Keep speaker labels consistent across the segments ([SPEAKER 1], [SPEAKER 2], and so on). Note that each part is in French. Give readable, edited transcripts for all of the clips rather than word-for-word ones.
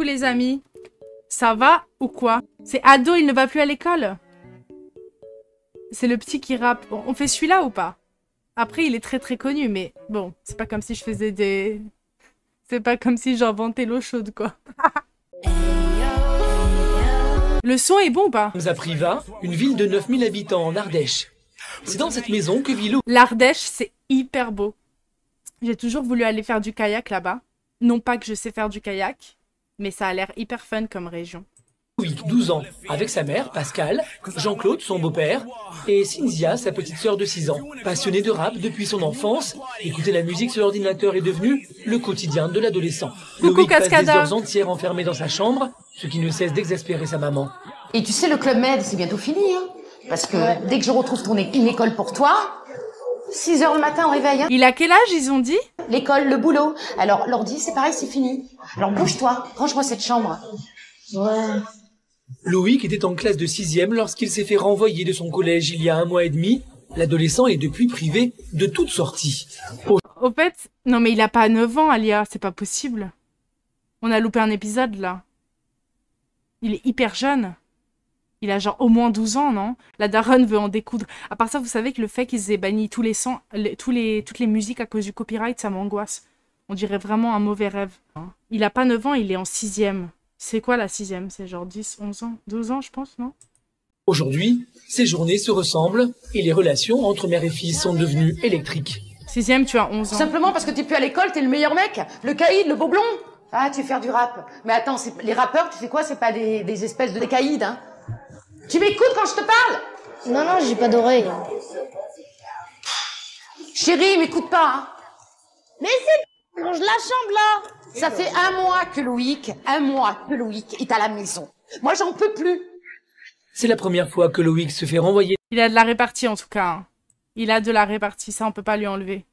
[SPEAKER 1] Tous les amis, ça va ou quoi? C'est ado, il ne va plus à l'école. C'est le petit qui rappe. Bon, on fait celui-là ou pas? Après, il est très très connu, mais bon, c'est pas comme si je faisais des... C'est pas comme si j'inventais l'eau chaude, quoi. Le son est bon ou pas?
[SPEAKER 2] Nous à Privas, une ville de 9000 habitants en Ardèche. C'est dans cette maison que vit Loïc.
[SPEAKER 1] L'Ardèche, c'est hyper beau. J'ai toujours voulu aller faire du kayak là-bas. Non pas que je sais faire du kayak, mais ça a l'air hyper fun comme région.
[SPEAKER 2] 12 ans, avec sa mère, Pascal, Jean-Claude, son beau-père, et Cynthia, sa petite sœur de 6 ans. Passionné de rap depuis son enfance, écouter la musique sur l'ordinateur est devenu le quotidien de l'adolescent. Loïc passe des heures entières enfermé dans sa chambre, ce qui ne cesse d'exaspérer sa maman.
[SPEAKER 3] Et tu sais, le Club Med, c'est bientôt fini, hein, parce que dès que je retrouve une école pour toi, 6 heures le matin au réveil. Hein.
[SPEAKER 1] Il a quel âge, ils ont dit?
[SPEAKER 3] L'école, le boulot. Alors, l'ordi, c'est pareil, c'est fini. Alors, bouge-toi, range-moi cette chambre. Ouais.
[SPEAKER 2] Loïc était en classe de 6e lorsqu'il s'est fait renvoyer de son collège il y a 1 mois et demi. L'adolescent est depuis privé de toute sortie.
[SPEAKER 1] Au fait, non mais il a pas 9 ans, Alia, c'est pas possible. On a loupé un épisode, là. Il est hyper jeune. Il a genre au moins 12 ans, non? La daronne veut en découdre. À part ça, vous savez que le fait qu'ils aient banni tous les sons, toutes les musiques à cause du copyright, ça m'angoisse. On dirait vraiment un mauvais rêve. Il a pas 9 ans, il est en 6e. C'est quoi la 6e? C'est genre 10, 11 ans? 12 ans, je pense, non?
[SPEAKER 2] Aujourd'hui, ces journées se ressemblent et les relations entre mère et fille sont devenues électriques.
[SPEAKER 1] 6e, tu as 11 ans.
[SPEAKER 3] Simplement parce que t'es plus à l'école, t'es le meilleur mec. Le caïd, le beau blond. Ah, tu veux faire du rap. Mais attends, les rappeurs, tu sais quoi, c'est pas des espèces de caïds, hein. Tu m'écoutes quand je te parle?
[SPEAKER 4] Non, non, j'ai pas d'oreille.
[SPEAKER 3] Chérie, m'écoute pas, hein.
[SPEAKER 4] Mais c'est... Range la chambre, là.
[SPEAKER 3] Ça fait 1 mois que Loïc est à la maison. Moi, j'en peux plus.
[SPEAKER 2] C'est la première fois que Loïc se fait renvoyer.
[SPEAKER 1] Il a de la répartie, en tout cas. Hein. Il a de la répartie, ça, on peut pas lui enlever.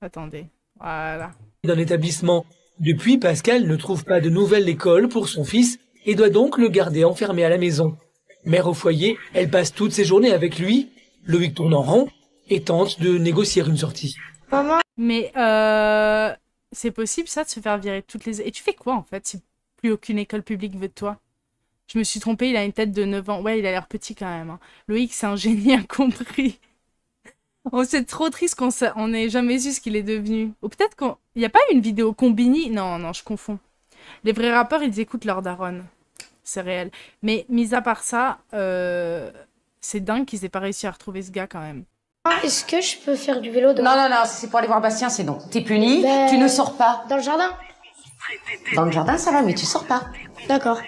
[SPEAKER 1] Attendez, voilà.
[SPEAKER 2] Dans l'établissement. Depuis, Pascal ne trouve pas de nouvelle école pour son fils et doit donc le garder enfermé à la maison. Mère au foyer, elle passe toutes ses journées avec lui. Loïc tourne en rond et tente de négocier une sortie.
[SPEAKER 4] Maman.
[SPEAKER 1] Mais c'est possible ça de se faire virer toutes les... Et tu fais quoi en fait si plus aucune école publique veut de toi? Je me suis trompée, il a une tête de 9 ans. Ouais, il a l'air petit quand même. Hein. Loïc, c'est un génie incompris. Oh, c'est trop triste qu'on n'ait jamais su ce qu'il est devenu. Ou peut-être qu'il n'y a pas une vidéo Combini. Non, non, je confonds. Les vrais rappeurs, ils écoutent leur daronne. C'est réel. Mais mis à part ça, c'est dingue qu'ils aient pas réussi à retrouver ce gars quand même.
[SPEAKER 4] Est-ce que je peux faire du vélo dehors?
[SPEAKER 3] Non, non, non, si c'est pour aller voir Bastien, c'est non. T'es puni, tu ne sors pas.
[SPEAKER 4] Dans le jardin?
[SPEAKER 3] Dans le jardin, ça va, mais tu sors pas.
[SPEAKER 4] D'accord.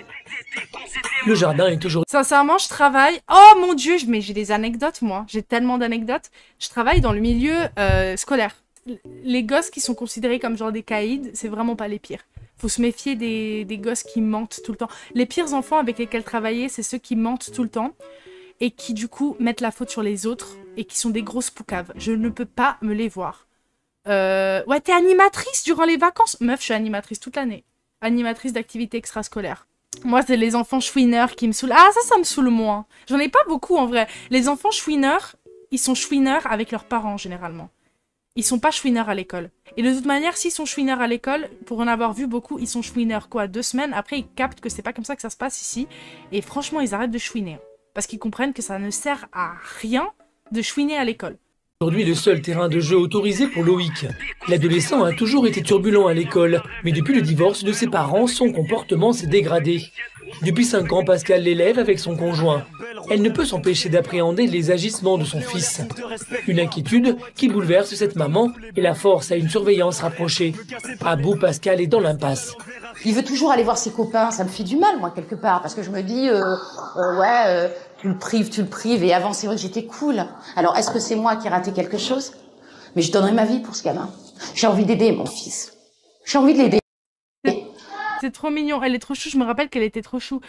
[SPEAKER 2] Le jardin est toujours...
[SPEAKER 1] Sincèrement, je travaille... Oh mon Dieu, mais j'ai des anecdotes, moi. J'ai tellement d'anecdotes. Je travaille dans le milieu scolaire. Les gosses qui sont considérés comme genre des caïds, c'est vraiment pas les pires. Faut se méfier des gosses qui mentent tout le temps. Les pires enfants avec lesquels travailler, c'est ceux qui mentent tout le temps et qui, du coup, mettent la faute sur les autres et qui sont des grosses poucaves. Je ne peux pas me les voir. Ouais, t'es animatrice durant les vacances? Meuf, je suis animatrice toute l'année. Animatrice d'activités extrascolaires. Moi, c'est les enfants chouineurs qui me saoulent. Ah, ça me saoule moins. J'en ai pas beaucoup, en vrai. Les enfants chouineurs, ils sont chouineurs avec leurs parents, généralement. Ils sont pas chouineurs à l'école. Et de toute manière, s'ils sont chouineurs à l'école, pour en avoir vu beaucoup, ils sont chouineurs, quoi, 2 semaines. Après, ils captent que c'est pas comme ça que ça se passe ici. Et franchement, ils arrêtent de chouiner. Parce qu'ils comprennent que ça ne sert à rien de chouiner à l'école.
[SPEAKER 2] Aujourd'hui le seul terrain de jeu autorisé pour Loïc. L'adolescent a toujours été turbulent à l'école, mais depuis le divorce de ses parents, son comportement s'est dégradé. Depuis 5 ans, Pascal l'élève avec son conjoint. Elle ne peut s'empêcher d'appréhender les agissements de son fils. Une inquiétude qui bouleverse cette maman et la force à une surveillance rapprochée. À bout, Pascal est dans l'impasse.
[SPEAKER 3] Il veut toujours aller voir ses copains, ça me fait du mal, moi, quelque part, parce que je me dis, tu le prives, et avant, c'est vrai que j'étais cool. Alors, est-ce que c'est moi qui ai raté quelque chose? Mais je donnerai ma vie pour ce gamin. J'ai envie d'aider mon fils. J'ai envie de l'aider.
[SPEAKER 1] C'est trop mignon, elle est trop chou, je me rappelle qu'elle était trop chou.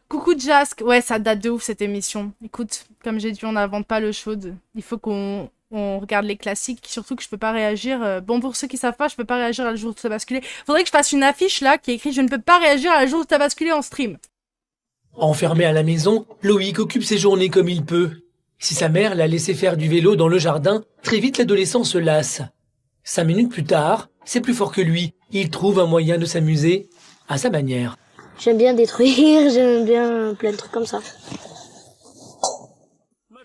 [SPEAKER 1] Coucou Jask, ouais, ça date de ouf cette émission. Écoute, comme j'ai dit, on n'invente pas l'eau chaude. Il faut qu'on regarde les classiques, surtout que je peux pas réagir. Bon, pour ceux qui savent pas, je peux pas réagir à la jour où t'as basculé. Faudrait que je fasse une affiche là qui est écrit « Je ne peux pas réagir à la jour où t'as basculé en stream ».
[SPEAKER 2] Enfermé à la maison, Loïc occupe ses journées comme il peut. Si sa mère l'a laissé faire du vélo dans le jardin, très vite l'adolescent se lasse. 5 minutes plus tard, c'est plus fort que lui. Il trouve un moyen de s'amuser à sa manière.
[SPEAKER 4] J'aime bien détruire, j'aime bien plein de trucs comme ça.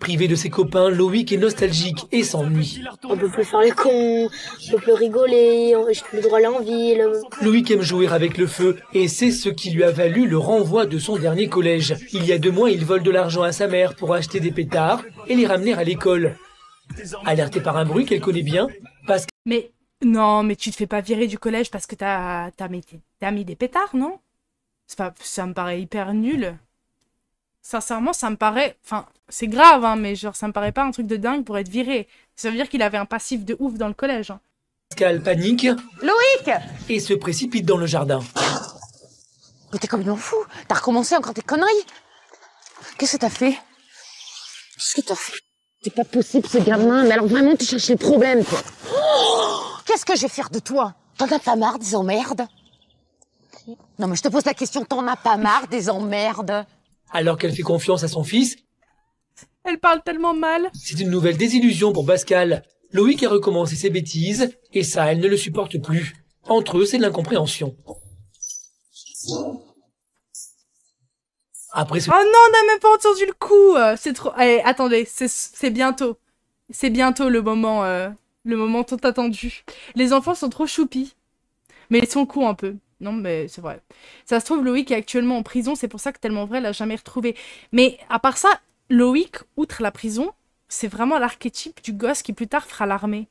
[SPEAKER 2] Privé de ses copains, Loïc est nostalgique et s'ennuie.
[SPEAKER 4] On peut plus faire les cons, on peut plus rigoler, j'ai plus le droit à aller en ville.
[SPEAKER 2] Loïc aime jouer avec le feu et c'est ce qui lui a valu le renvoi de son dernier collège. Il y a 2 mois, il vole de l'argent à sa mère pour acheter des pétards et les ramener à l'école. Alerté par un bruit qu'elle connaît bien, parce que...
[SPEAKER 1] Mais non, mais tu te fais pas virer du collège parce que t'as mis des pétards, non? Ça me paraît hyper nul. Sincèrement, ça me paraît... Enfin, c'est grave, hein, mais genre, ça me paraît pas un truc de dingue pour être viré. Ça veut dire qu'il avait un passif de ouf dans le collège. Hein.
[SPEAKER 2] Pascal panique
[SPEAKER 3] Loïc!
[SPEAKER 2] et se précipite dans le jardin.
[SPEAKER 3] Mais t'es complètement fou. T'as recommencé encore tes conneries. Qu'est-ce que t'as fait? Qu'est-ce que t'as fait? C'est pas possible, ce gamin. Mais alors vraiment, tu cherches les problèmes, toi. Oh, qu'est-ce que je vais faire de toi? T'en as pas marre des emmerdes? Non, mais je te pose la question, t'en as pas marre des emmerdes?
[SPEAKER 2] Alors qu'elle fait confiance à son fils,
[SPEAKER 1] Elle parle tellement mal.
[SPEAKER 2] c'est une nouvelle désillusion pour Pascal. Loïc a recommencé ses bêtises, et ça, elle ne le supporte plus. Entre eux, c'est de l'incompréhension. Après ce
[SPEAKER 1] Oh non, on n'a même pas entendu le coup. C'est trop... Allez, attendez, c'est bientôt. C'est bientôt le moment tant attendu. Les enfants sont trop choupis. Mais ils sont cons un peu. Non, mais c'est vrai. Ça se trouve, Loïc est actuellement en prison, c'est pour ça que Tellement Vrai l'a jamais retrouvé. Mais à part ça, Loïc, outre la prison, c'est vraiment l'archétype du gosse qui plus tard fera l'armée.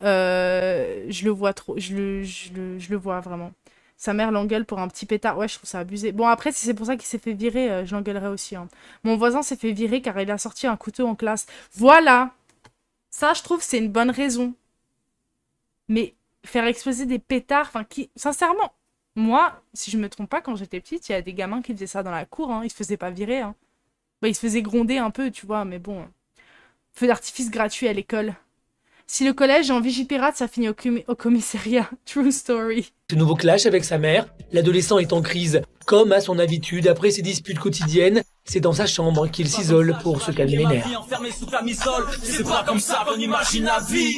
[SPEAKER 1] Je le vois trop, je le vois vraiment. Sa mère l'engueule pour un petit pétard. Ouais, je trouve ça abusé. Bon, après, si c'est pour ça qu'il s'est fait virer, je l'engueulerai aussi. Hein. Mon voisin s'est fait virer car il a sorti un couteau en classe. Voilà. Ça, je trouve, c'est une bonne raison. Mais faire exploser des pétards, enfin, sincèrement, moi, si je me trompe pas, quand j'étais petite, il y a des gamins qui faisaient ça dans la cour. Hein. Ils se faisaient pas virer. Hein. Bah, ils se faisaient gronder un peu, tu vois, mais bon. Feu d'artifice gratuit à l'école. Si le collège est en Vigipirate, ça finit au commissariat. True story.
[SPEAKER 2] Ce nouveau clash avec sa mère, l'adolescent est en crise. Comme à son habitude, après ses disputes quotidiennes, c'est dans sa chambre qu'il s'isole pour se calmer les nerfs.
[SPEAKER 5] C'est pas comme ça qu'on imagine la vie.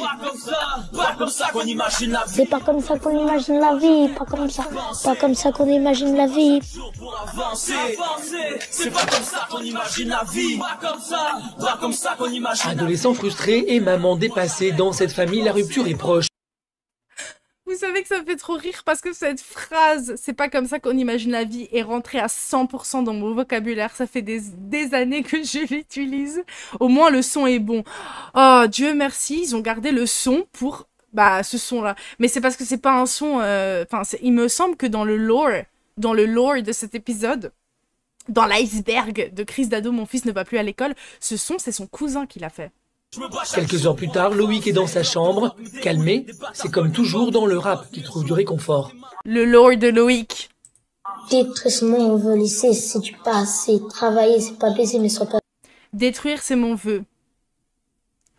[SPEAKER 5] Pas comme ça qu'on imagine la vie.
[SPEAKER 4] C'est pas comme ça qu'on imagine la vie, pas comme ça. Pas comme ça qu'on imagine la vie.
[SPEAKER 5] Pour avancer. C'est pas comme ça qu'on imagine la vie. Pas comme ça qu'on imagine la vie.
[SPEAKER 2] Adolescent frustré et maman dépassée, dans cette famille, la rupture est proche.
[SPEAKER 1] Vous savez que ça me fait trop rire parce que cette phrase, c'est pas comme ça qu'on imagine la vie, est rentrée à 100% dans mon vocabulaire. Ça fait des années que je l'utilise. Au moins, le son est bon. Oh, Dieu merci, ils ont gardé le son pour ce son-là. Mais c'est parce que c'est pas un son... il me semble que dans le lore de cet épisode, dans l'iceberg de crise d'ado, mon fils ne va plus à l'école, ce son, c'est son cousin qui l'a fait.
[SPEAKER 2] Quelques heures plus tard, Loïc est dans sa chambre, calmé. C'est comme toujours dans le rap qu'il trouve du réconfort.
[SPEAKER 1] Le lore de Loïc.
[SPEAKER 4] Détruire ce monde, on veut lycée, c'est du passé. Travailler, c'est pas baiser, mais sois pas...
[SPEAKER 1] Détruire, c'est mon vœu.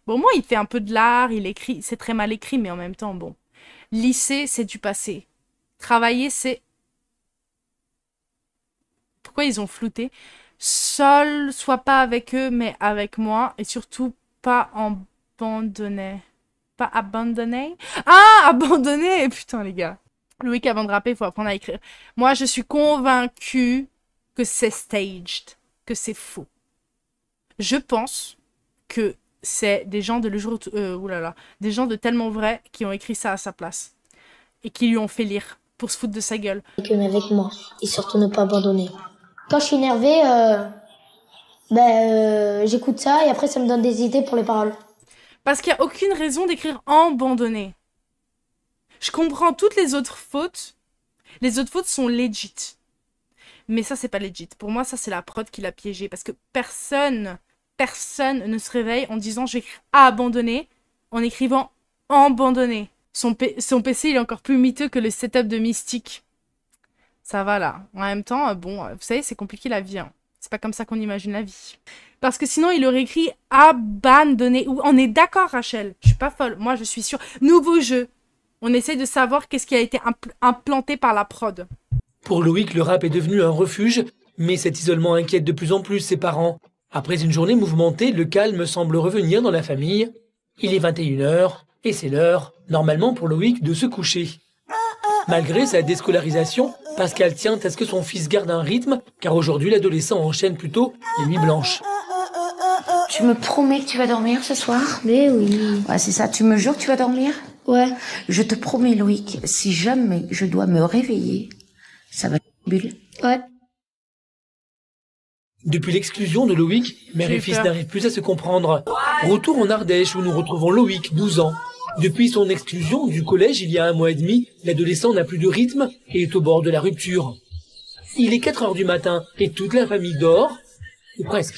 [SPEAKER 1] Bon, moi, il fait un peu de l'art, il écrit, c'est très mal écrit, mais en même temps, bon. Lycée, c'est du passé. Travailler, c'est... Pourquoi ils ont flouté? Seul, soit pas avec eux, mais avec moi, et surtout... pas abandonné. Pas abandonné? Ah, abandonné! Putain, les gars. Loïc, avant de rapper, il faut apprendre à écrire. Moi, je suis convaincue que c'est staged. Que c'est faux. Je pense que c'est des gens de le jour... des gens de Tellement Vrai qui ont écrit ça à sa place. Et qui lui ont fait lire. Pour se foutre de sa gueule.
[SPEAKER 4] Mais avec moi. Et surtout ne pas abandonner. Quand je suis énervée, j'écoute ça et après ça me donne des idées pour les paroles.
[SPEAKER 1] Parce qu'il n'y a aucune raison d'écrire abandonné. Je comprends toutes les autres fautes. Les autres fautes sont legit. Mais ça, c'est pas legit. Pour moi, ça, c'est la prod qui l'a piégé. Parce que personne ne se réveille en disant « je vais écrire abandonné » en écrivant abandonné. Son PC, il est encore plus miteux que le setup de Mystique. Ça va, là. En même temps, vous savez, c'est compliqué la vie, hein. C'est pas comme ça qu'on imagine la vie. Parce que sinon, il aurait écrit abandonné. On est d'accord, Rachel. Je suis pas folle. Moi, je suis sûre. Nouveau jeu. On essaie de savoir qu'est-ce qui a été implanté par la prod.
[SPEAKER 2] Pour Loïc, le rap est devenu un refuge, mais cet isolement inquiète de plus en plus ses parents. Après une journée mouvementée, le calme semble revenir dans la famille. Il est 21h, et c'est l'heure, normalement pour Loïc, de se coucher. Malgré sa déscolarisation, Pascal tient à ce que son fils garde un rythme, car aujourd'hui l'adolescent enchaîne plutôt les nuits blanches.
[SPEAKER 3] Tu me promets que tu vas dormir ce soir?
[SPEAKER 4] Mais oui.
[SPEAKER 3] Ouais, c'est ça. Tu me jures que tu vas dormir?
[SPEAKER 4] Ouais.
[SPEAKER 3] Je te promets, Loïc, si jamais je dois me réveiller, ça va être bulle.
[SPEAKER 4] Ouais.
[SPEAKER 2] Depuis l'exclusion de Loïc, mère et fils n'arrivent plus à se comprendre. Retour en Ardèche où nous retrouvons Loïc, 12 ans. Depuis son exclusion du collège il y a 1 mois et demi, l'adolescent n'a plus de rythme et est au bord de la rupture. Il est 4 heures du matin et toute la famille dort, ou presque.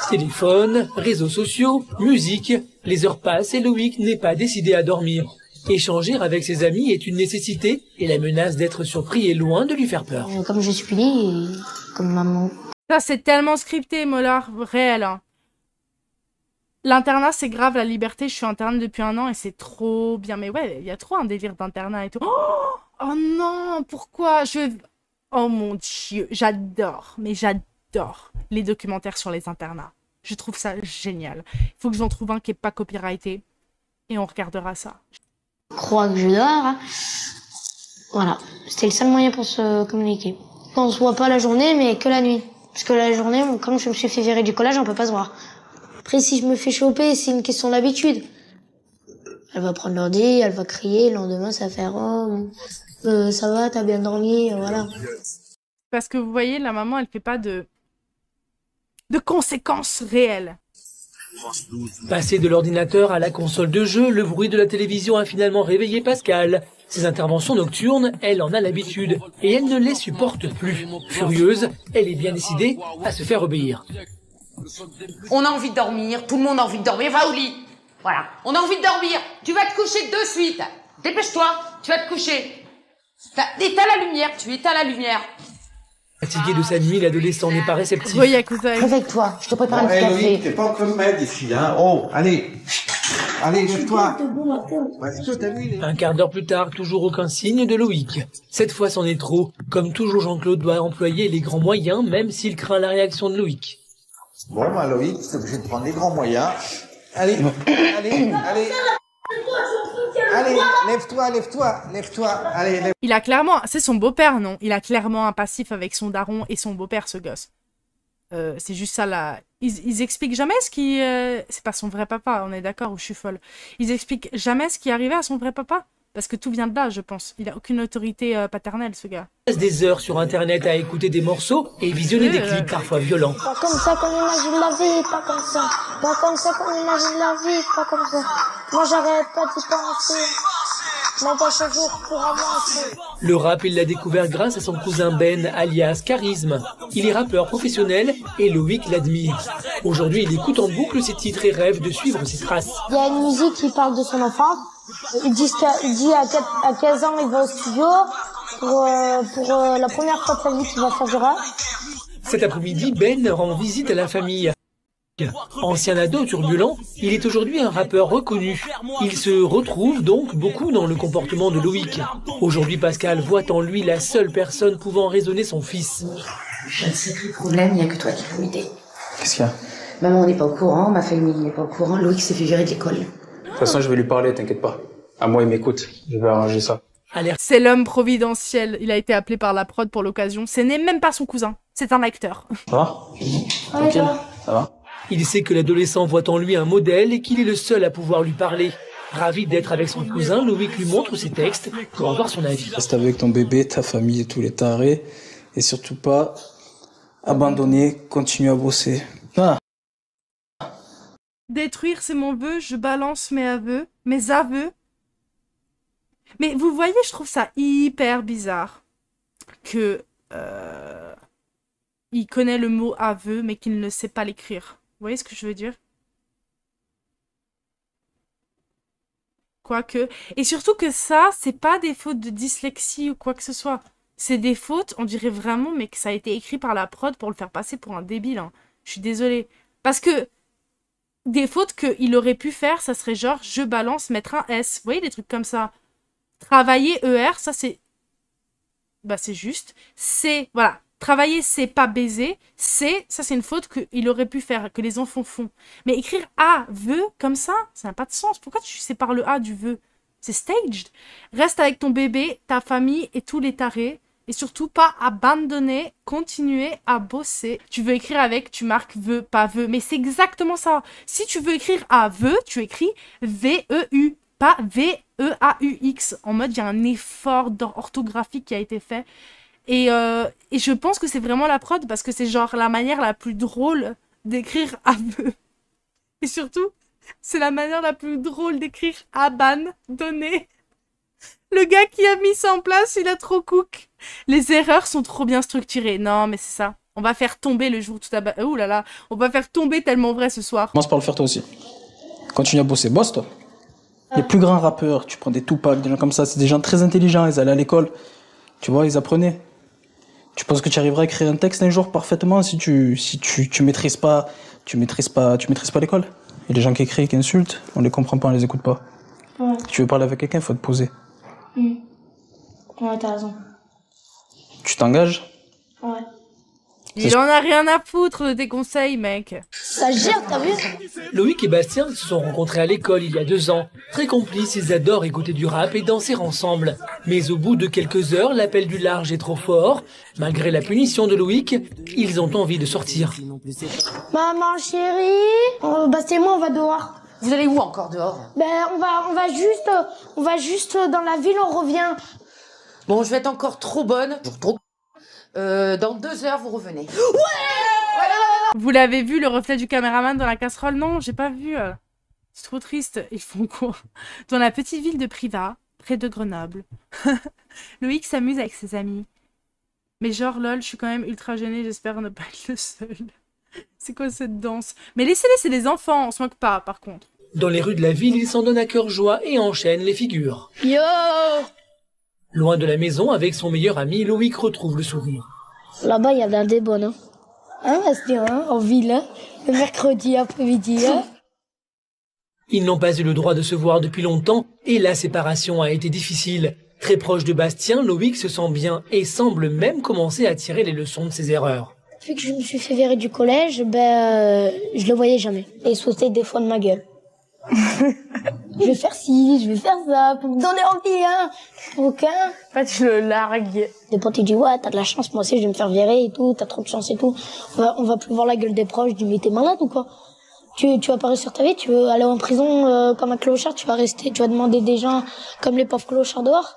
[SPEAKER 2] Téléphone, réseaux sociaux, musique, les heures passent et Loïc n'est pas décidé à dormir. Échanger avec ses amis est une nécessité et la menace d'être surpris est loin de lui faire peur.
[SPEAKER 4] Comme je suis punie, comme maman.
[SPEAKER 1] Ça, c'est tellement scripté, Mollard, réel. Hein. L'internat, c'est grave, la liberté. Je suis interne depuis 1 an et c'est trop bien. Mais ouais, il y a trop un délire d'internat et tout. Oh non, pourquoi Oh mon Dieu, j'adore, mais j'adore les documentaires sur les internats. Je trouve ça génial. Il faut que j'en trouve un qui n'est pas copyrighté et on regardera ça.
[SPEAKER 4] Je crois que je dors. Hein. Voilà, c'était le seul moyen pour se communiquer. On se voit pas la journée, mais que la nuit. Parce que la journée, comme je me suis fait virer du collège, on peut pas se voir. Après, si je me fais choper, c'est une question d'habitude. Elle va prendre l'ordi, elle va crier, le lendemain, ça va faire « Oh, ça va, t'as bien dormi ?» Voilà.
[SPEAKER 1] Parce que vous voyez, la maman, elle fait pas de conséquences réelles.
[SPEAKER 2] Passé de l'ordinateur à la console de jeu, le bruit de la télévision a finalement réveillé Pascal. Ses interventions nocturnes, elle en a l'habitude et elle ne les supporte plus. Furieuse, elle est bien décidée à se faire obéir.
[SPEAKER 3] On a envie de dormir, tout le monde a envie de dormir, va au lit. Voilà, on a envie de dormir, tu vas te coucher de suite. Dépêche-toi, tu vas te coucher. Éteins la lumière, tu éteins la lumière.
[SPEAKER 2] Fatigué de sa nuit, l'adolescent n'est pas réceptif.
[SPEAKER 1] Oui, Yakuza.
[SPEAKER 3] Réveille-toi, je te prépare un petit café.
[SPEAKER 6] Loïc, t'es pas encore le maître ici, hein. Oh, allez. Allez, lève-toi.
[SPEAKER 2] Un quart d'heure plus tard, toujours aucun signe de Loïc. Cette fois, c'en est trop. Comme toujours, Jean-Claude doit employer les grands moyens, même s'il craint la réaction de Loïc.
[SPEAKER 6] Bon, bah, Loïc, t'es obligé de prendre les grands moyens. Allez, allez, allez. Allez, lève-toi. Allez, lève.
[SPEAKER 1] Il a clairement... C'est son beau-père, non? Il a clairement un passif avec son daron et son beau-père, ce gosse. C'est juste ça, là. Ils expliquent jamais ce qui... C'est pas son vrai papa, on est d'accord, ou je suis folle. Ils expliquent jamais ce qui arrivait à son vrai papa. Parce que tout vient de là, je pense. Il a aucune autorité paternelle, ce gars.
[SPEAKER 2] Il passe des heures sur Internet à écouter des morceaux et visionner des clips parfois violents.
[SPEAKER 4] Pas comme ça qu'on imagine la vie, pas comme ça. Pas comme ça qu'on imagine la vie, pas comme ça. Moi j'arrête pas d'y penser. Même pas chaque jour pour avancer.
[SPEAKER 2] Le rap, il l'a découvert grâce à son cousin Ben, alias Charisme. Il est rappeur professionnel et Loïc l'admire. Aujourd'hui, il écoute en boucle ses titres et rêve de suivre ses traces.
[SPEAKER 4] Il y a une musique qui parle de son enfance. Il dit à 15 ans, il va au studio pour la première fois de sa vie qu'il va faire du rap.
[SPEAKER 2] Cet après-midi, Ben rend visite à la famille. Ancien ado turbulent, il est aujourd'hui un rappeur reconnu. Il se retrouve donc beaucoup dans le comportement de Loïc. Aujourd'hui, Pascal voit en lui la seule personne pouvant raisonner son fils.
[SPEAKER 3] J'ai un sacré problème, il n'y a que toi qui peux m'aider.
[SPEAKER 6] Qu'est-ce qu'il y a?
[SPEAKER 3] Maman n'est pas au courant, ma famille n'est pas au courant, Loïc s'est fait virer de l'école.
[SPEAKER 7] De toute façon, je vais lui parler, t'inquiète pas. À moi, il m'écoute. Je vais arranger ça.
[SPEAKER 1] C'est l'homme providentiel. Il a été appelé par la prod pour l'occasion. Ce n'est même pas son cousin. C'est un acteur.
[SPEAKER 7] Ça va? Tranquille? Ça va?
[SPEAKER 2] Il sait que l'adolescent voit en lui un modèle et qu'il est le seul à pouvoir lui parler. Ravi d'être avec son cousin, Loïc lui montre ses textes pour avoir son avis.
[SPEAKER 8] Reste avec ton bébé, ta famille et tous les tarés. Et surtout pas abandonner, continue à bosser. Ah.
[SPEAKER 1] Détruire, c'est mon vœu. Je balance mes aveux. Mais vous voyez, je trouve ça hyper bizarre que il connaît le mot aveu, mais qu'il ne sait pas l'écrire. Vous voyez ce que je veux dire? Quoique... Et surtout que ça, c'est pas des fautes de dyslexie ou quoi que ce soit. C'est des fautes, on dirait vraiment, mais que ça a été écrit par la prod pour le faire passer pour un débile. Hein. Je suis désolée. Parce que des fautes qu'il aurait pu faire, ça serait genre, je balance, mettre un S. Vous voyez, des trucs comme ça. Travailler, ER, ça c'est... Bah c'est juste. C'est... Voilà. Travailler, c'est pas baiser. C'est... Ça c'est une faute qu'il aurait pu faire, que les enfants font. Mais écrire A, vœu, comme ça n'a pas de sens. Pourquoi tu sépares le A du vœu? C'est staged. Reste avec ton bébé, ta famille et tous les tarés. Et surtout pas abandonner, continuer à bosser. Tu veux écrire avec, tu marques veut, pas veut. Mais c'est exactement ça. Si tu veux écrire à veut, tu écris V-E-U, pas V-E-A-U-X. En mode, il y a un effort orthographique qui a été fait. Et je pense que c'est vraiment la prod parce que c'est genre la manière la plus drôle d'écrire à veut. Et surtout, c'est la manière la plus drôle d'écrire abandonner. Le gars qui a mis ça en place, il a trop cook. Les erreurs sont trop bien structurées. Non, mais c'est ça. On va faire tomber le jour tout à bas. Ouh là là, on va faire tomber tellement vrai ce soir.
[SPEAKER 8] Commence par le faire toi aussi. Continue à bosser, bosse toi. Les plus grands rappeurs, tu prends des Tupac, des gens comme ça, c'est des gens très intelligents, ils allaient à l'école. Tu vois, ils apprenaient. Tu penses que tu arriveras à écrire un texte un jour parfaitement si tu maîtrises pas l'école. Il y a des gens qui écrivent, qui insultent, on les comprend pas, on les écoute pas.
[SPEAKER 4] Ouais.
[SPEAKER 8] Si tu veux parler avec quelqu'un, il faut te poser.
[SPEAKER 4] Ouais, t'as raison.
[SPEAKER 8] Tu t'engages?
[SPEAKER 4] Ouais.
[SPEAKER 1] Il en a rien à foutre de tes conseils, mec.
[SPEAKER 4] Ça gère, t'as vu?
[SPEAKER 2] Loïc et Bastien se sont rencontrés à l'école il y a 2 ans. Très complices, ils adorent écouter du rap et danser ensemble. Mais au bout de quelques heures, l'appel du large est trop fort. Malgré la punition de Loïc, ils ont envie de sortir.
[SPEAKER 4] Maman chérie, Bastien et moi on va dehors.
[SPEAKER 3] Vous allez où encore dehors?
[SPEAKER 4] Ben on va juste dans la ville, on revient.
[SPEAKER 3] Bon, je vais être encore trop bonne. Trop. Dans 2 heures, vous revenez.
[SPEAKER 1] Vous l'avez vu, le reflet du caméraman dans la casserole? Non, j'ai pas vu. C'est trop triste. Ils font quoi? Dans la petite ville de Privas, près de Grenoble. Loïc s'amuse avec ses amis. Mais genre, lol, je suis quand même ultra gênée, j'espère ne pas être le seul. C'est quoi cette danse? Mais laissez-les, c'est des enfants, on se moque pas, par contre.
[SPEAKER 2] Dans les rues de la ville, ils s'en donnent à cœur joie et enchaînent les figures.
[SPEAKER 4] Yo!
[SPEAKER 2] Loin de la maison, avec son meilleur ami, Loïc retrouve le sourire.
[SPEAKER 4] Là-bas, il y a un des bonnes, hein. Hein, Bastien, hein, en ville, hein. Le mercredi après-midi, hein.
[SPEAKER 2] Ils n'ont pas eu le droit de se voir depuis longtemps et la séparation a été difficile. Très proche de Bastien, Loïc se sent bien et semble même commencer à tirer les leçons de ses erreurs.
[SPEAKER 4] Depuis que je me suis fait virer du collège, je le voyais jamais. Et il se foutait des fois de ma gueule. Je vais faire ci, je vais faire ça, pour me donner envie, hein. Aucun.
[SPEAKER 1] En fait, je le largue.
[SPEAKER 4] Des potes, ils disent, ouais, t'as de la chance, moi aussi, je vais me faire virer et tout, t'as trop de chance et tout. On va plus voir la gueule des proches, je dis, mais t'es malade ou quoi? Tu vas pas réussir ta vie, tu veux aller en prison comme un clochard, tu vas demander des gens comme les pauvres clochards dehors?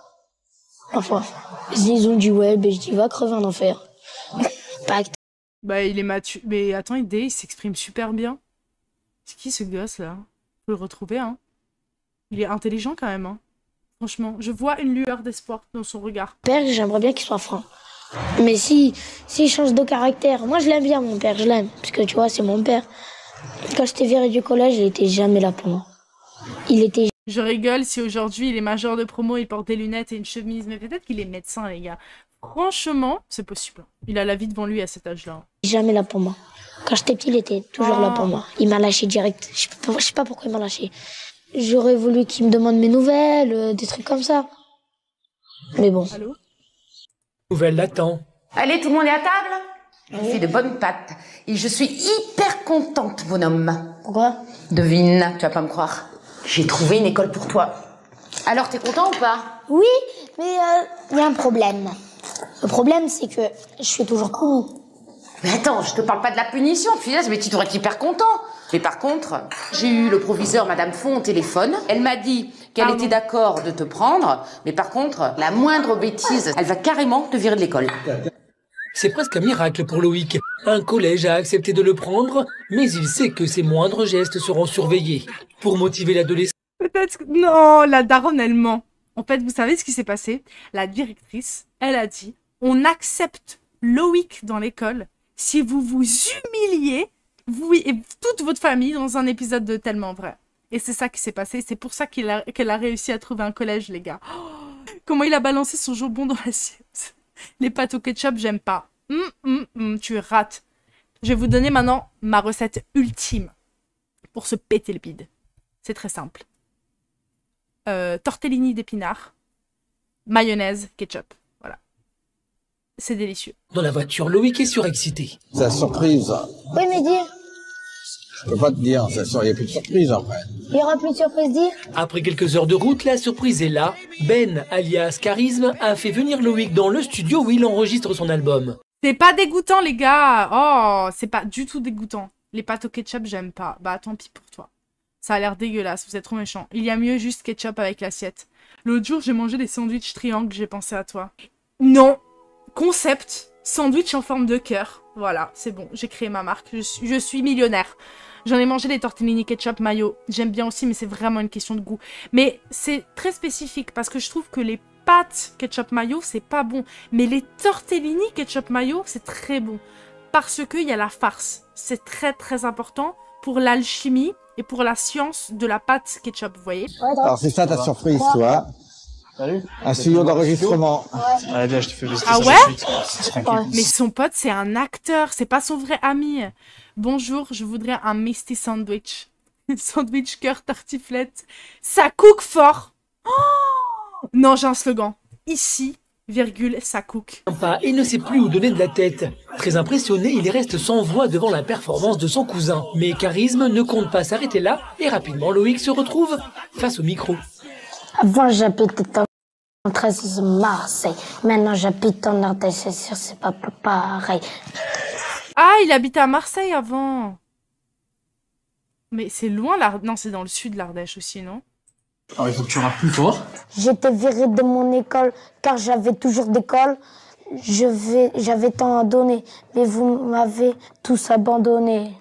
[SPEAKER 4] Enfin, ils ont dit, ouais, je dis, va crever en enfer. Pacte.
[SPEAKER 1] Bah, il est mature. Mais attends, il s'exprime super bien. C'est qui ce gosse là? Faut le retrouver, hein. Il est intelligent quand même, hein. Franchement, je vois une lueur d'espoir dans son regard.
[SPEAKER 4] Père, j'aimerais bien qu'il soit franc. Mais s'il change de caractère, moi je l'aime bien mon père, je l'aime. Parce que tu vois, c'est mon père. Quand j'étais viré du collège, il était jamais là pour moi.
[SPEAKER 1] Je rigole si aujourd'hui il est major de promo, il porte des lunettes et une chemise, mais peut-être qu'il est médecin, les gars. Franchement, c'est possible. Il a la vie devant lui à cet âge-là.
[SPEAKER 4] Jamais là pour moi. Quand j'étais petit, il était toujours là pour moi. Il m'a lâché direct. Je sais pas pourquoi il m'a lâché. J'aurais voulu qu'il me demande mes nouvelles, des trucs comme ça. Mais bon.
[SPEAKER 1] Allô?
[SPEAKER 2] Nouvelle l'attend.
[SPEAKER 3] Allez, tout le monde est à table? Je fais de bonnes pâtes. Et je suis hyper contente, bonhomme.
[SPEAKER 4] Pourquoi?
[SPEAKER 3] Devine, tu vas pas me croire. J'ai trouvé une école pour toi. Alors, t'es content ou pas?
[SPEAKER 4] Oui, mais il y a un problème. Le problème, c'est que je suis toujours cool.
[SPEAKER 3] Mais attends, je te parle pas de la punition, punaise, mais tu devrais être hyper content. Mais par contre, j'ai eu le proviseur Madame Font au téléphone. Elle m'a dit qu'elle était d'accord de te prendre, mais par contre, la moindre bêtise, elle va carrément te virer de l'école.
[SPEAKER 2] C'est presque un miracle pour Loïc. Un collège a accepté de le prendre, mais il sait que ses moindres gestes seront surveillés. Pour motiver l'adolescent,
[SPEAKER 1] Peut-être que... Non, la daronne, elle ment. En fait, vous savez ce qui s'est passé? La directrice, elle a dit, on accepte Loïc dans l'école si vous vous humiliez, vous et toute votre famille, dans un épisode de Tellement Vrai. Et c'est ça qui s'est passé. C'est pour ça qu'elle a réussi à trouver un collège, les gars. Oh, comment il a balancé son jambon dans l'assiette. Les pâtes au ketchup, j'aime pas. Tu rates. Je vais vous donner maintenant ma recette ultime pour se péter le bide. C'est très simple. Tortellini d'épinards, mayonnaise, ketchup. Voilà. C'est délicieux.
[SPEAKER 2] dans la voiture, Loïc est surexcité.
[SPEAKER 6] C'est la surprise.
[SPEAKER 4] Oui, mais dis,
[SPEAKER 6] Je peux pas te dire, ça sort, il n'y a plus de surprise après.
[SPEAKER 4] Il y aura plus de surprise dire.
[SPEAKER 2] Après quelques heures de route, la surprise est là. Ben, alias Charisme, a fait venir Loïc dans le studio où il enregistre son album.
[SPEAKER 1] C'est pas dégoûtant, les gars. Oh, c'est pas du tout dégoûtant. Les pâtes au ketchup, j'aime pas. Bah, tant pis pour toi. Ça a l'air dégueulasse, vous êtes trop méchant. Il y a mieux juste ketchup avec l'assiette. L'autre jour, j'ai mangé des sandwichs triangles, j'ai pensé à toi. Non. Concept. Sandwich en forme de cœur. Voilà, c'est bon. J'ai créé ma marque. Je suis millionnaire. J'en ai mangé des tortellini ketchup mayo. J'aime bien aussi, mais c'est vraiment une question de goût. Mais c'est très spécifique parce que je trouve que les pâtes ketchup mayo, c'est pas bon. Mais les tortellini ketchup mayo, c'est très bon. Parce qu'il y a la farce. C'est très très important pour l'alchimie et pour la science de la pâte ketchup, vous voyez.
[SPEAKER 6] Alors c'est ça ta surprise, toi.
[SPEAKER 8] Salut.
[SPEAKER 6] Un studio d'enregistrement.
[SPEAKER 8] Allez, viens, je te fais visiter
[SPEAKER 1] Ah
[SPEAKER 8] ça
[SPEAKER 1] ouais?
[SPEAKER 8] tout de suite. Tranquille.
[SPEAKER 1] Mais son pote, c'est un acteur, c'est pas son vrai ami. Bonjour, je voudrais un Misty Sandwich. Sandwich cœur tartiflette. Ça cook fort. Oh non, j'ai un slogan. Ici, virgule, ça cook.
[SPEAKER 2] Sympa et ne sait plus où donner de la tête. Très impressionné, il reste sans voix devant la performance de son cousin. Mais Charisme ne compte pas s'arrêter là et rapidement Loïc se retrouve face au micro.
[SPEAKER 4] Avant, j'habitais en 13 Marseille. Maintenant, j'habite en Ardèche. C'est sûr, c'est pas pareil.
[SPEAKER 1] Ah, il habitait à Marseille avant. Mais c'est loin, l'Ardèche. Non, c'est dans le sud de l'Ardèche aussi, non?
[SPEAKER 8] Alors, il faut que tu rappes plus fort.
[SPEAKER 4] J'étais viré de mon école car j'avais toujours d'école. J'avais tant à donner, mais vous m'avez tous abandonné.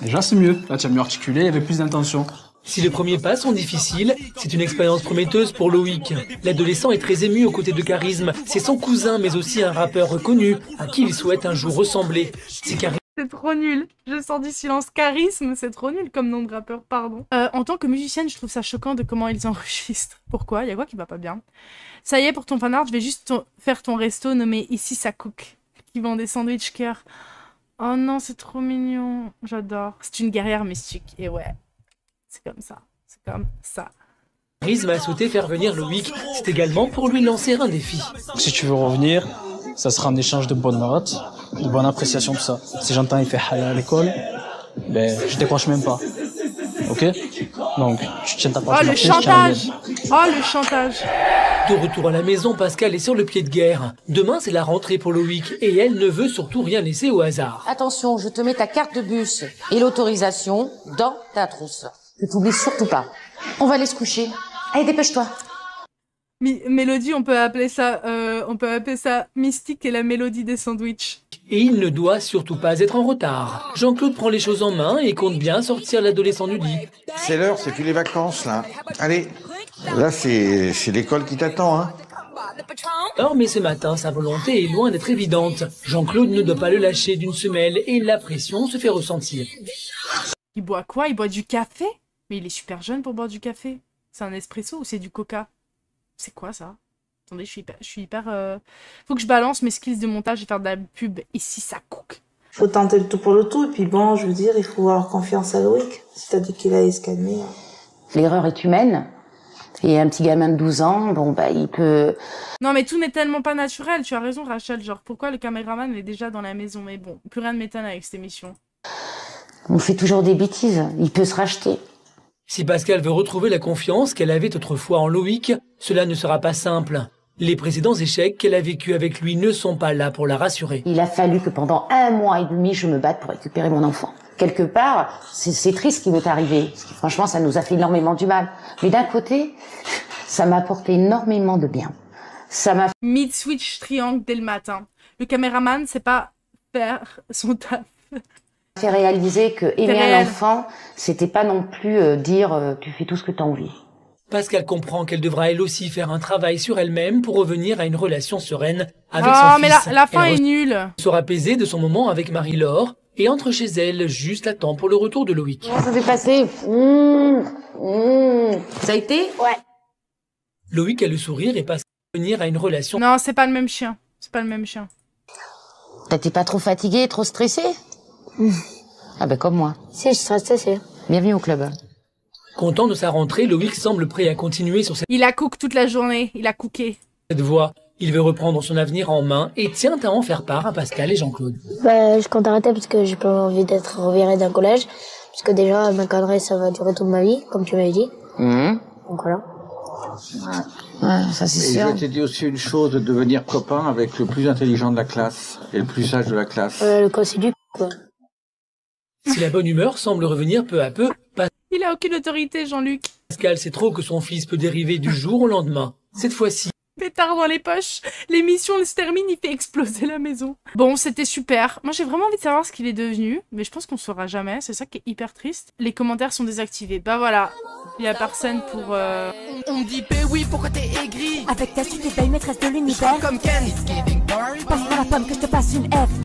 [SPEAKER 8] Déjà, c'est mieux. Là, tu as mieux articulé, il y avait plus d'intention.
[SPEAKER 2] Si les premiers pas sont difficiles, c'est une expérience prometteuse pour Loïc. L'adolescent est très ému aux côtés de Charisme. C'est son cousin, mais aussi un rappeur reconnu, à qui il souhaite un jour ressembler.
[SPEAKER 1] C'est trop nul. Je sens du silence. Charisme, c'est trop nul comme nom de rappeur, pardon. En tant que musicienne, je trouve ça choquant de comment ils enregistrent. Pourquoi? Il y a quoi qui va pas bien? Ça y est, pour ton fanart, je vais juste faire ton resto nommé Ici ça cook, qui vend des sandwichs cœur. Oh non, c'est trop mignon. J'adore. C'est une guerrière mystique. Et ouais, c'est comme ça. C'est comme ça.
[SPEAKER 2] Charisme a souhaité faire venir Loïc. C'est également pour lui lancer un défi.
[SPEAKER 8] Si tu veux revenir, ça sera un échange de bonnes notes, de bonne appréciation, tout ça. Si j'entends il fait haya à l'école, ben, je décroche même pas. Ok? Donc, tu tiens ta parole.
[SPEAKER 1] Oh, le chantage! Oh, le chantage!
[SPEAKER 2] De retour à la maison, Pascal est sur le pied de guerre. Demain, c'est la rentrée pour Loïc et elle ne veut surtout rien laisser au hasard.
[SPEAKER 3] Attention, je te mets ta carte de bus et l'autorisation dans ta trousse. Ne t'oublie surtout pas. On va aller se coucher. Allez, dépêche-toi.
[SPEAKER 1] Mélodie, on peut appeler ça Mystique et la mélodie des sandwichs.
[SPEAKER 2] Et il ne doit surtout pas être en retard. Jean-Claude prend les choses en main et compte bien sortir l'adolescent du lit.
[SPEAKER 6] C'est l'heure, c'est plus les vacances, là. Allez, là, c'est l'école qui t'attend, hein.
[SPEAKER 2] Or, mais ce matin, sa volonté est loin d'être évidente. Jean-Claude ne doit pas le lâcher d'une semelle et la pression se fait ressentir.
[SPEAKER 1] Il boit quoi? Il boit du café? Mais il est super jeune pour boire du café. C'est un espresso ou c'est du coca? C'est quoi ça? Attendez, je suis hyper... Faut que je balance mes skills de montage et faire de la pub. Ici, ça cook.
[SPEAKER 9] Faut tenter le tout pour le tout. Et puis bon, je veux dire, il faut avoir confiance à Loïc. Si t'as dit qu'il allait se calmer.
[SPEAKER 3] L'erreur est humaine. Et un petit gamin de 12 ans, bon, bah, il peut...
[SPEAKER 1] Non, mais tout n'est tellement pas naturel. Tu as raison, Rachel. Genre, pourquoi le caméraman est déjà dans la maison? Mais bon, plus rien ne m'étonne avec cette émission.
[SPEAKER 3] On fait toujours des bêtises. Il peut se racheter.
[SPEAKER 2] Si Pascal veut retrouver la confiance qu'elle avait autrefois en Loïc, cela ne sera pas simple. Les précédents échecs qu'elle a vécus avec lui ne sont pas là pour la rassurer.
[SPEAKER 3] Il a fallu que pendant 1 mois et demi, je me batte pour récupérer mon enfant. Quelque part, c'est triste ce qui m'est arrivé. Parce que franchement, ça nous a fait énormément du mal. Mais d'un côté, ça m'a apporté énormément de bien. Ça m'a...
[SPEAKER 1] Mid-switch triangle dès le matin. Le caméraman, c'est pas faire son taf.
[SPEAKER 3] fait réaliser que aimer un enfant, c'était pas non plus dire tu fais tout ce que t'as envie.
[SPEAKER 2] Pascal comprend qu'elle devra elle aussi faire un travail sur elle-même pour revenir à une relation sereine avec son
[SPEAKER 1] Oh,
[SPEAKER 2] fils.
[SPEAKER 1] mais la fin est nulle.
[SPEAKER 2] Sera apaisée de son moment avec Marie-Laure et entre chez elle juste à temps pour le retour de Loïc.
[SPEAKER 3] Comment ça s'est passé? Ça a été?
[SPEAKER 4] Ouais.
[SPEAKER 2] Loïc a le sourire et passe à revenir à une relation.
[SPEAKER 1] Non, c'est pas le même chien. C'est pas le même chien.
[SPEAKER 3] T'es pas trop fatigué, trop stressé? Ah ben comme moi.
[SPEAKER 4] Si, je stresse, c'est.
[SPEAKER 3] Bienvenue au club.
[SPEAKER 2] Content de sa rentrée, Loïc semble prêt à continuer sur
[SPEAKER 1] Il a cook toute la journée. Il a cooké.
[SPEAKER 2] cette voie. Il veut reprendre son avenir en main et tient à en faire part à Pascal et Jean-Claude.
[SPEAKER 4] Je compte arrêter parce que j'ai pas envie d'être reviré d'un collège. Parce que déjà, m'encadrer, ça va durer toute ma vie, comme tu m'avais dit. Donc voilà.
[SPEAKER 3] Ouais, ça c'est sûr.
[SPEAKER 6] Et je t'ai dit aussi une chose, de devenir copain avec le plus intelligent de la classe et le plus sage de la classe.
[SPEAKER 4] Le cas, c'est du quoi.
[SPEAKER 2] Si la bonne humeur semble revenir peu à peu,
[SPEAKER 1] Il a aucune autorité, Jean-Luc.
[SPEAKER 2] Pascal sait trop que son fils peut dériver du jour au lendemain. Cette fois-ci,
[SPEAKER 1] Pétard dans les poches. L'émission se termine, il fait exploser la maison. Bon, c'était super. Moi, j'ai vraiment envie de savoir ce qu'il est devenu. Mais je pense qu'on saura jamais. C'est ça qui est hyper triste. Les commentaires sont désactivés. Bah voilà. Il y a personne pour...
[SPEAKER 5] On me dit, ben oui, pourquoi t'es aigri?
[SPEAKER 10] Avec ta tu t'es belle maîtresse de l'univers.
[SPEAKER 5] Comme Ken.
[SPEAKER 10] Passe par la pomme que je te passe une F.